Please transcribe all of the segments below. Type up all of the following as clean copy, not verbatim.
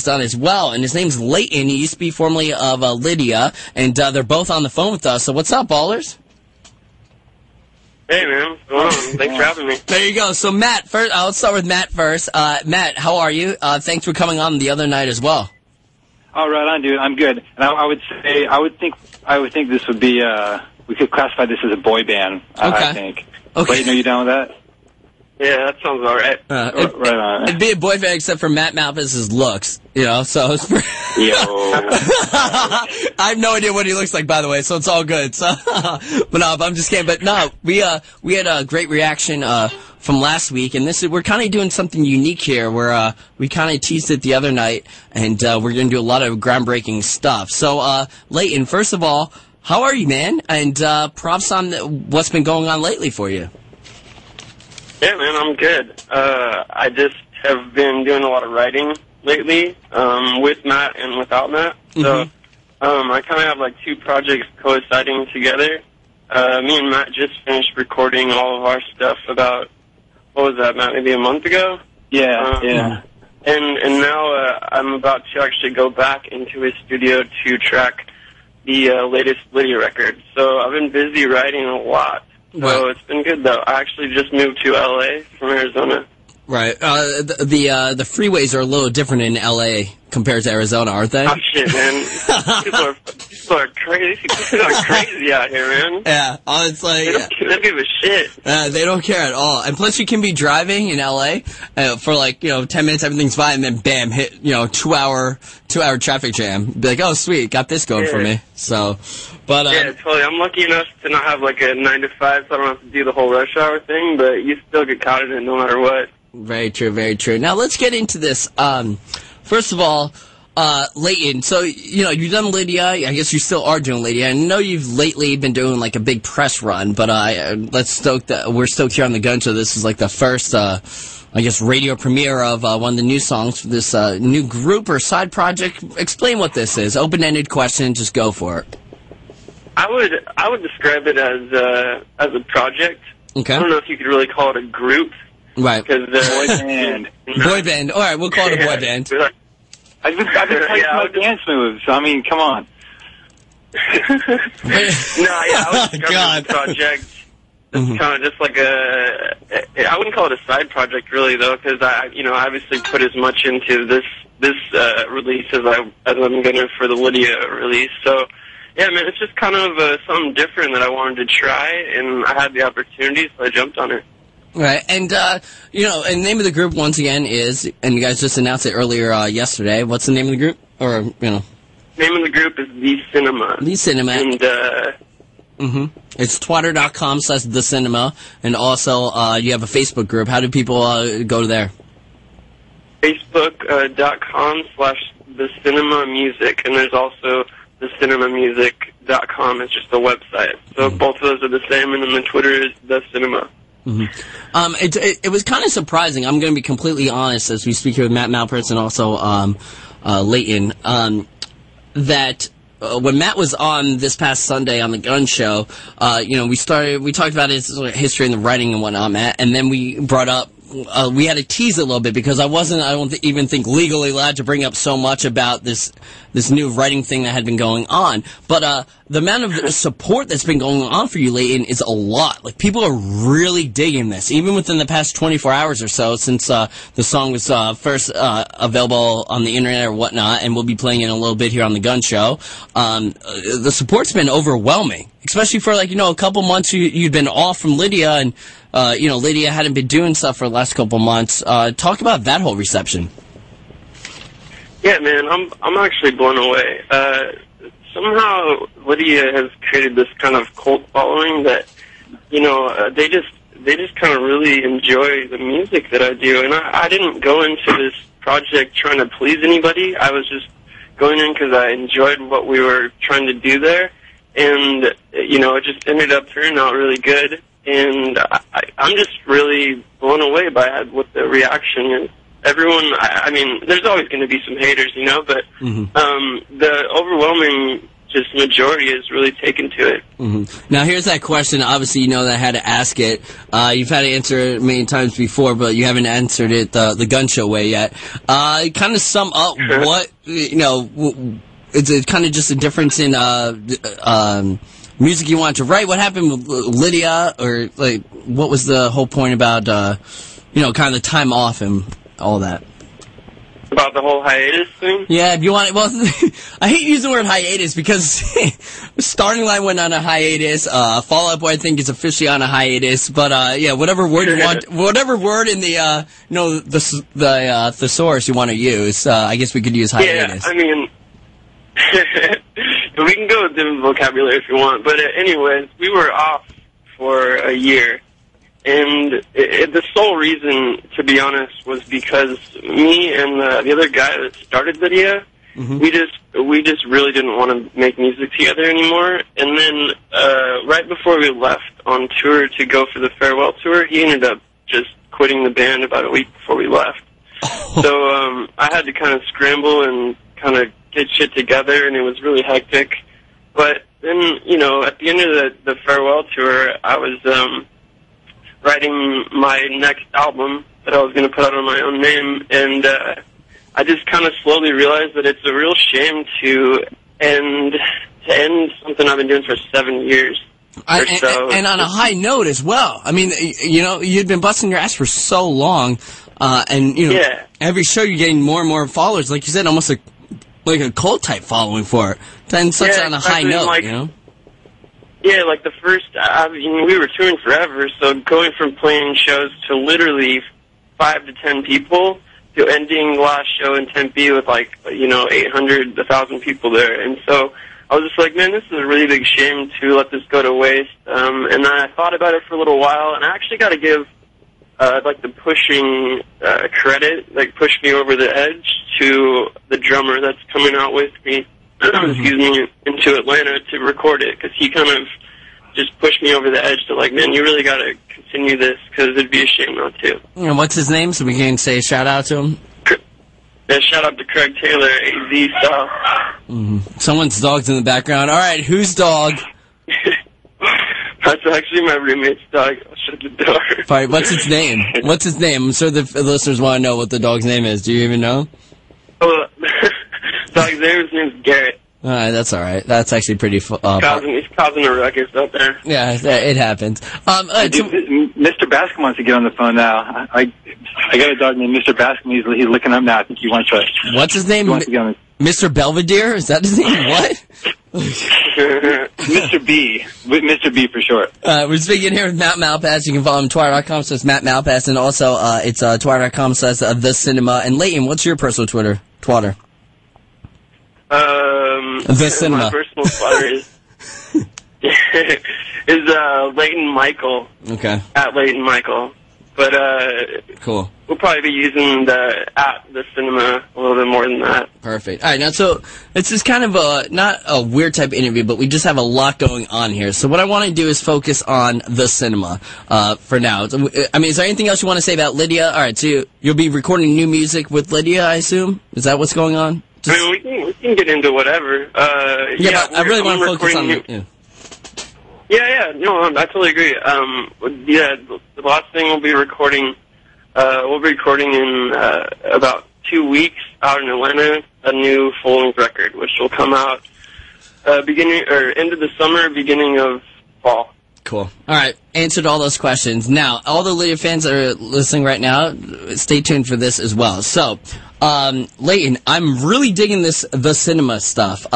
on as well, and his name's Leighton. He used to be formerly of Lydia, and they're both on the phone with us. So what's up, ballers? Hey, man. What's going on? Thanks for having me. There you go. So, Matt, first, let's start with Matt first. Matt, how are you? Thanks for coming on the other night as well. All right, on, dude. I'm good. And I would think this would be, we could classify this as a boy band, I think. Okay. Leighton, are you down with that? Yeah, that sounds all right. Right on. It'd be a boy band except for Matt Malpass's looks, you know, so it's pretty... Yo. I have no idea what he looks like, by the way, so it's all good. So, but no, I'm just kidding. But no, we had a great reaction from last week, and we're kind of doing something unique here, where we kind of teased it the other night, and we're going to do a lot of groundbreaking stuff. So, Leighton, first of all, how are you, man? And props on what's been going on lately for you. Yeah, man, I'm good. I just have been doing a lot of writing lately, with Matt and without Matt. So, I kind of have like two projects coinciding together. Me and Matt just finished recording all of our stuff about, what was that, Matt, maybe a month ago? Yeah. And now I'm about to actually go back into his studio to track the latest Lydia record. So I've been busy writing a lot. So it's been good, though. I actually just moved to L.A. from Arizona. Right. The freeways are a little different in L.A. compared to Arizona, aren't they? Oh, shit, man. People are crazy. People are crazy out here, man. Yeah. It's like... They don't give a shit. They don't care at all. And plus, you can be driving in L.A. For like, 10 minutes, everything's fine, and then bam, hit, 2-hour traffic jam. Be like, oh, sweet, got this going for me. So... But, yeah, totally. I'm lucky enough to not have like a 9 to 5, so I don't have to do the whole rush hour thing, but you still get caught in it no matter what. Very true, very true. Now, let's get into this. First of all, Leighton, so, you've done Lydia. I guess you still are doing Lydia. I know you've lately been doing like a big press run, but we're stoked here on the Gunz Show. This is like the first, radio premiere of one of the new songs for this new group or side project. Explain what this is. Open-ended question, just go for it. I would describe it as a project. Okay. I don't know if you could really call it a group. Right. Because boy band. Boy band. All right, we'll call it a boy band. I've been playing my dance moves. I mean, come on. I would describe it as a project. It's kind of just like I wouldn't call it a side project really though, because I obviously put as much into this release as I'm going to for the Lydia release. So. Yeah, man, it's just kind of something different that I wanted to try, and I had the opportunity, so I jumped on it. Right, and, and the name of the group, once again, is, and you guys just announced it earlier yesterday, what's the name of the group? Or, Name of the group is The Cinema. The Cinema. And, it's twitter.com/The Cinema, and also you have a Facebook group. How do people go there? Facebook.com/The Cinema Music, and there's also thecinemamusic.com. It's just a website. So both of those are the same, and then the Twitter is The Cinema. It was kind of surprising. I'm going to be completely honest as we speak here with Matt Malpass and also Leighton, that when Matt was on this past Sunday on the Gunz Show, we talked about his history and the writing and whatnot, Matt, and then we brought up we had to tease it a little bit because I don't even think legally allowed to bring up so much about this new writing thing that had been going on. But the amount of support that's been going on for you, Leighton, is a lot. Like, people are really digging this, even within the past 24 hours or so since the song was first available on the internet or whatnot, and we'll be playing it in a little bit here on the Gunz Show. The support's been overwhelming, especially for, a couple months you'd been off from Lydia, and Lydia hadn't been doing stuff for the last couple months. Talk about that whole reception. Yeah, man, I'm actually blown away. Somehow Lydia has created this kind of cult following that, they just kind of really enjoy the music that I do. And I didn't go into this project trying to please anybody. I was just going in because I enjoyed what we were trying to do there. And, it just ended up turning out really good. And I'm just really blown away by what the reaction is. Everyone, I mean, there's always going to be some haters, but the overwhelming just majority is really taken to it. Mm-hmm. Now, here's that question. Obviously, you know that I had to ask it. You've had to answer it many times before, but you haven't answered it the Gunz Show way yet. Kind of sum up what, you know, it's kind of just a difference in music you want to write. What happened with Lydia, or like what was the whole point about, you know, kind of the time off and all that? About the whole hiatus thing? Yeah, if you want it. Well, I hate using the word hiatus because Starting Line went on a hiatus. Fall Out Boy, I think, is officially on a hiatus. But yeah, whatever word you want, whatever word in the you know, the thesaurus you want to use, I guess we could use hiatus. Yeah, I mean, we can go with different vocabulary if you want. But anyways, we were off for a year. And the sole reason, to be honest, was because me and the other guy that started Lydia, we just really didn't want to make music together anymore. And then right before we left on tour to go for the farewell tour, he ended up just quitting the band about a week before we left. So I had to kind of scramble and kind of get shit together, and it was really hectic. But then, you know, at the end of the farewell tour, I was writing my next album that I was going to put out on my own name, and I just kind of slowly realized that it's a real shame to end something I've been doing for 7 years. And on a high note as well. I mean, you know, you'd been busting your ass for so long, and, you know, every show you're getting more and more followers. Like you said, almost like a cult-type following for it. And such on a high note, like, you know? Yeah, like the first, I mean, we were touring forever, so going from playing shows to literally 5 to 10 people to ending the last show in Tempe with, like, you know, 800, 1,000 people there. And so I was just like, man, this is a really big shame to let this go to waste. And I thought about it for a little while, and I actually got to give, like, the pushing credit, like, pushed me over the edge to the drummer that's coming out with me. Excuse me, into Atlanta to record it, because he kind of just pushed me over the edge to, like, man, you really got to continue this, because it'd be a shame not to. And what's his name, so we can say a shout-out to him? Yeah, shout-out to Craig Taylor, AZ style. Someone's dog's in the background. All right, whose dog? That's actually my roommate's dog. I'll shut the door. All right, what's its name? What's its name? I'm sure the listeners want to know what the dog's name is. Do you even know? Oh, dog's name's Garrett. All right, that's all right. That's actually pretty he's causing a ruckus out there. Yeah, it happens. Mr. Bascom wants to get on the phone now. I got a dog named Mr. Bascom. He's looking up now. I think he wants to. What's his name? Mr. Belvedere? Is that his name? What? Mr. B. Mr. B for short. We're speaking here with Matt Malpass. You can follow him Twitter.com / Matt Malpass, and also it's Twitter.com / The Cinema. And Leighton, what's your personal Twitter? The Cinema. My personal Twitter is Leighton Michael. Okay. At Leighton Michael. But cool. We'll probably be using the Cinema a little bit more than that. Perfect. All right, now so it's just kind of not a weird type of interview, but we just have a lot going on here. So what I want to do is focus on the Cinema for now. I mean, is there anything else you want to say about Lydia? All right, so you'll be recording new music with Lydia, I assume? Is that what's going on? I mean, we can get into whatever. Yeah, but I really want to focus on Yeah, no, I totally agree. The last thing we'll be recording in about 2 weeks out in Atlanta, a new full-length record, which will come out end of the summer, beginning of fall. Cool. All right, answered all those questions. Now, all the Lydia fans that are listening right now, stay tuned for this as well. So, Leighton, I'm really digging the Cinema stuff.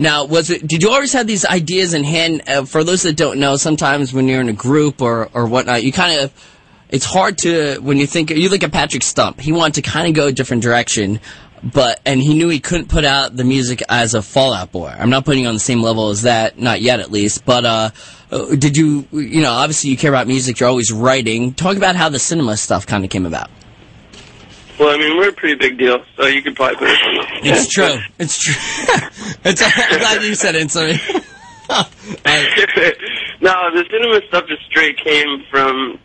Now, did you always have these ideas in hand? For those that don't know, sometimes when you're in a group or whatnot, you kind of, it's hard to, when you look at Patrick Stump, he wanted to kind of go a different direction, and he knew he couldn't put out the music as a Fall Out Boy. I'm not putting you on the same level as that, not yet at least, but, did you obviously you care about music, you're always writing. Talk about how the Cinema stuff kind of came about. Well, I mean, we're a pretty big deal, so you could probably put it on that. It's true. It's true. I'm glad you said it, sorry. No, the Cinema stuff just straight came from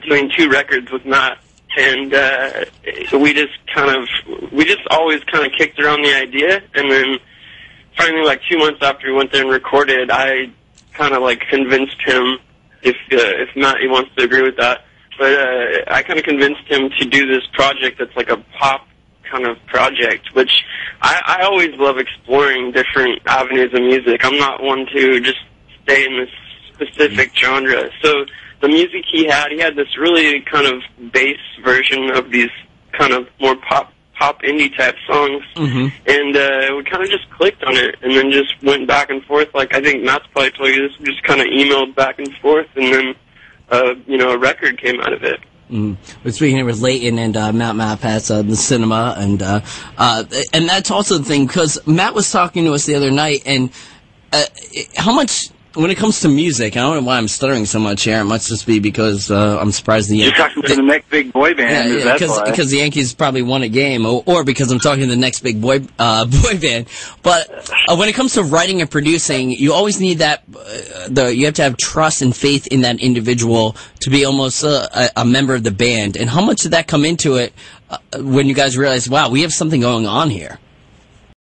doing 2 records with Matt, and we just always kind of kicked around the idea, and then finally, like 2 months after we went there and recorded, I kind of like convinced him, if Matt he wants to agree with that, but I kind of convinced him to do this project that's like a pop kind of project, which I always love exploring different avenues of music. I'm not one to just stay in this specific genre. So the music he had this really kind of bass version of these kind of more pop indie type songs, and we kind of just clicked on it, and then just went back and forth. Like, I think Matt's probably told you this. We just kind of emailed back and forth, and then a record came out of it. We're speaking with Leighton and Matt Malpass, the cinema, and that's also the thing, because Matt was talking to us the other night, and how much, when it comes to music, I don't know why I'm stuttering so much here. It must just be because I'm surprised the Yankees... You're talking to the next big boy band, because the Yankees probably won a game, or because I'm talking to the next big boy band. But when it comes to writing and producing, you always need that, you have to have trust and faith in that individual to be almost a member of the band. And how much did that come into it when you guys realized, wow, we have something going on here?